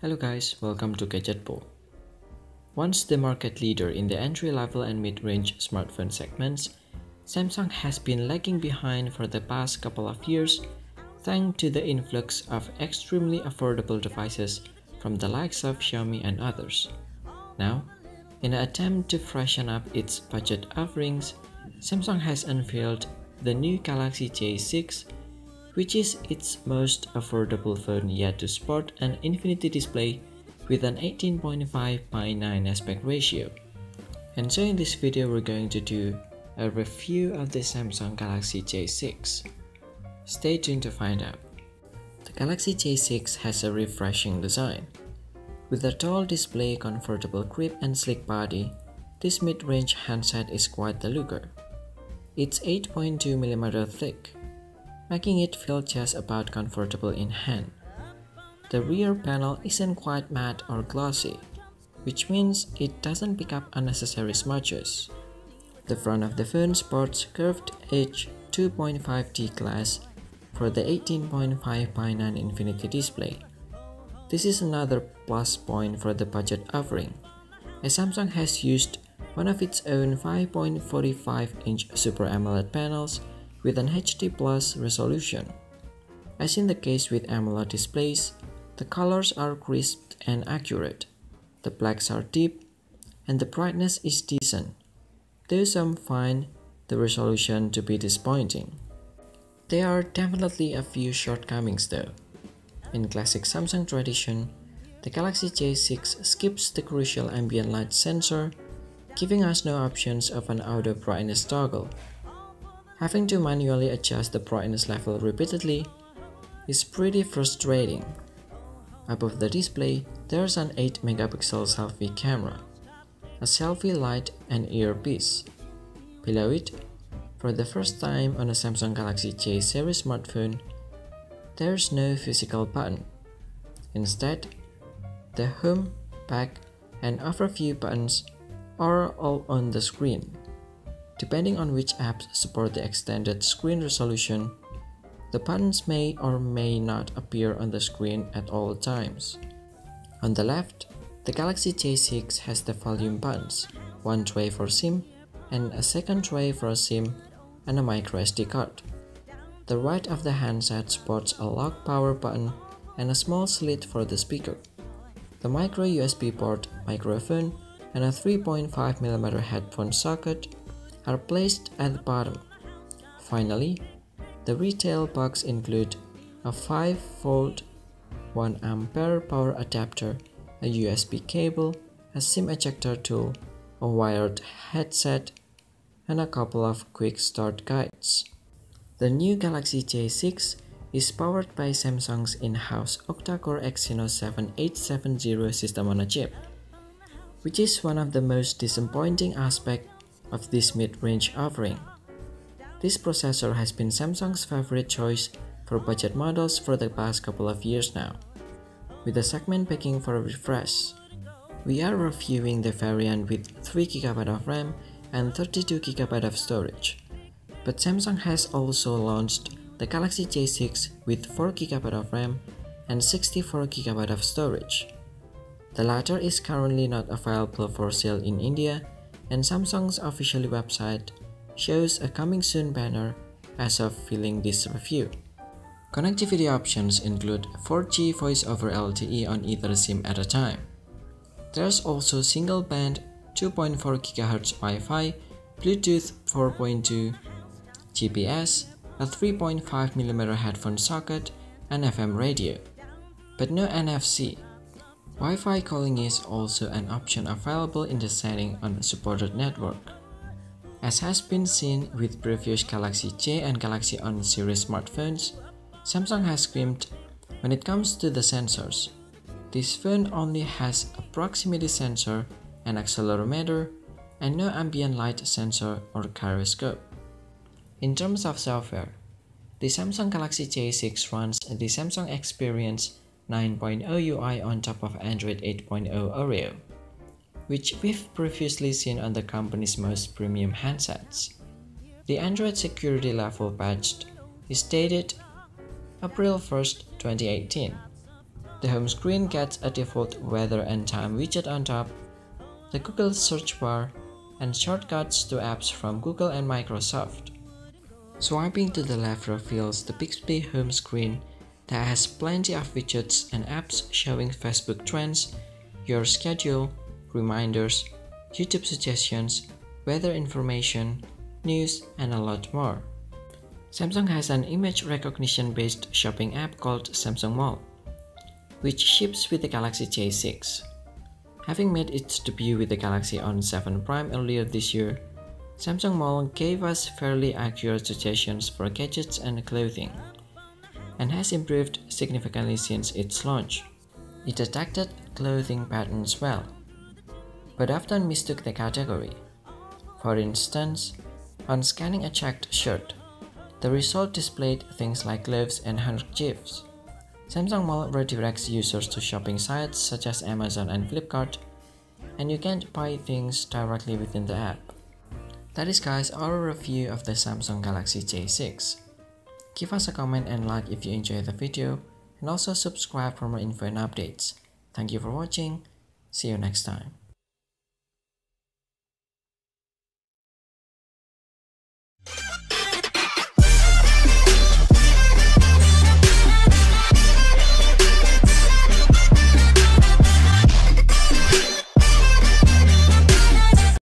Hello guys, welcome to Gadget. Once the market leader in the entry-level and mid-range smartphone segments, Samsung has been lagging behind for the past couple of years thanks to the influx of extremely affordable devices from the likes of Xiaomi and others. Now, in an attempt to freshen up its budget offerings, Samsung has unveiled the new Galaxy J6, which is its most affordable phone yet to sport an infinity display with an 18.5:9 aspect ratio. And so in this video we're going to do a review of the Samsung Galaxy J6. Stay tuned to find out. The Galaxy J6 has a refreshing design. With a tall display, comfortable grip and sleek body, this mid-range handset is quite the looker. It's 8.2mm thick, making it feel just about comfortable in hand. The rear panel isn't quite matte or glossy, which means it doesn't pick up unnecessary smudges. The front of the phone sports curved edge 2.5D glass for the 18.5:9 infinity display. This is another plus point for the budget offering, as Samsung has used one of its own 5.45-inch Super AMOLED panels with an HD+ resolution. As in the case with AMOLED displays, the colors are crisp and accurate, the blacks are deep, and the brightness is decent, though some find the resolution to be disappointing. There are definitely a few shortcomings though. In classic Samsung tradition, the Galaxy J6 skips the crucial ambient light sensor, giving us no options of an auto brightness toggle. Having to manually adjust the brightness level repeatedly is pretty frustrating. Above the display, there's an 8-megapixel selfie camera, a selfie light and earpiece. Below it, for the first time on a Samsung Galaxy J series smartphone, there's no physical button. Instead, the home, back, and overview buttons are all on the screen. Depending on which apps support the extended screen resolution, the buttons may or may not appear on the screen at all times. On the left, the Galaxy J6 has the volume buttons, one tray for SIM, and a second tray for a SIM and a microSD card. The right of the handset sports a lock power button and a small slit for the speaker. The micro USB port, microphone, and a 3.5mm headphone socket are placed at the bottom. Finally, the retail box includes a 5V 1A power adapter, a USB cable, a SIM ejector tool, a wired headset, and a couple of quick start guides. The new Galaxy J6 is powered by Samsung's in-house octa-core Exynos 7870 system on a chip, which is one of the most disappointing aspects of this mid-range offering. This processor has been Samsung's favorite choice for budget models for the past couple of years now, with the segment begging for a refresh. We are reviewing the variant with 3GB of RAM and 32GB of storage, but Samsung has also launched the Galaxy J6 with 4GB of RAM and 64GB of storage. The latter is currently not available for sale in India, and Samsung's official website shows a coming soon banner as of filling this review. Connectivity options include 4G voice over LTE on either SIM at a time. There's also single band 2.4 GHz Wi-Fi, Bluetooth 4.2, GPS, a 3.5mm headphone socket, and FM radio, but no NFC. Wi-Fi calling is also an option available in the setting on a supported network. As has been seen with previous Galaxy J and Galaxy On series smartphones, Samsung has skimped when it comes to the sensors. This phone only has a proximity sensor, an accelerometer, and no ambient light sensor or gyroscope. In terms of software, the Samsung Galaxy J6 runs the Samsung Experience 9.0 UI on top of Android 8.0 Oreo, which we've previously seen on the company's most premium handsets. The Android security level patched is dated April 1st, 2018. The home screen gets a default weather and time widget on top, the Google search bar, and shortcuts to apps from Google and Microsoft. Swiping to the left reveals the Bixby home screen that has plenty of widgets and apps showing Facebook trends, your schedule, reminders, YouTube suggestions, weather information, news, and a lot more. Samsung has an image recognition-based shopping app called Samsung Mall, which ships with the Galaxy J6. Having made its debut with the Galaxy on 7 Prime earlier this year, Samsung Mall gave us fairly accurate suggestions for gadgets and clothing, and has improved significantly since its launch. It detected clothing patterns well, but often mistook the category. For instance, on scanning a checked shirt, the result displayed things like gloves and handkerchiefs. Samsung Mall redirects users to shopping sites such as Amazon and Flipkart, and you can't buy things directly within the app. That is guys our review of the Samsung Galaxy J6. Give us a comment and like if you enjoyed the video, and also subscribe for more info and updates. Thank you for watching. See you next time.